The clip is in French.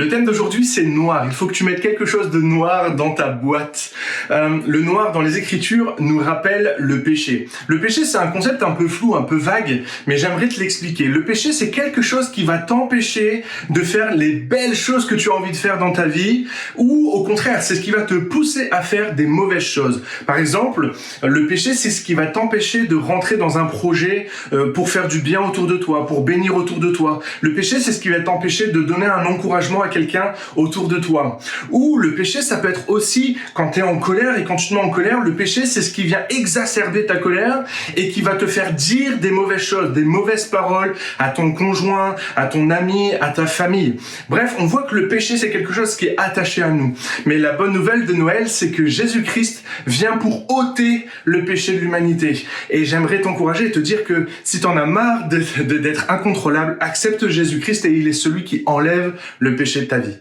Le thème d'aujourd'hui, c'est noir. Il faut que tu mettes quelque chose de noir dans ta boîte. Le noir dans les Écritures nous rappelle le péché. Le péché, c'est un concept un peu flou, un peu vague, mais j'aimerais te l'expliquer. Le péché, c'est quelque chose qui va t'empêcher de faire les belles choses que tu as envie de faire dans ta vie, ou au contraire, c'est ce qui va te pousser à faire des mauvaises choses. Par exemple, le péché, c'est ce qui va t'empêcher de rentrer dans un projet pour faire du bien autour de toi, pour bénir autour de toi. Le péché, c'est ce qui va t'empêcher de donner un encouragement à quelqu'un autour de toi. Ou le péché, ça peut être aussi quand tu es en colère, et quand tu te mets en colère, le péché, c'est ce qui vient exacerber ta colère et qui va te faire dire des mauvaises choses, des mauvaises paroles à ton conjoint, à ton ami, à ta famille. Bref, on voit que le péché, c'est quelque chose qui est attaché à nous. Mais la bonne nouvelle de Noël, c'est que Jésus-Christ vient pour ôter le péché de l'humanité. Et j'aimerais t'encourager et te dire que si tu en as marre d'être incontrôlable, accepte Jésus-Christ et il est celui qui enlève le péché de ta vie.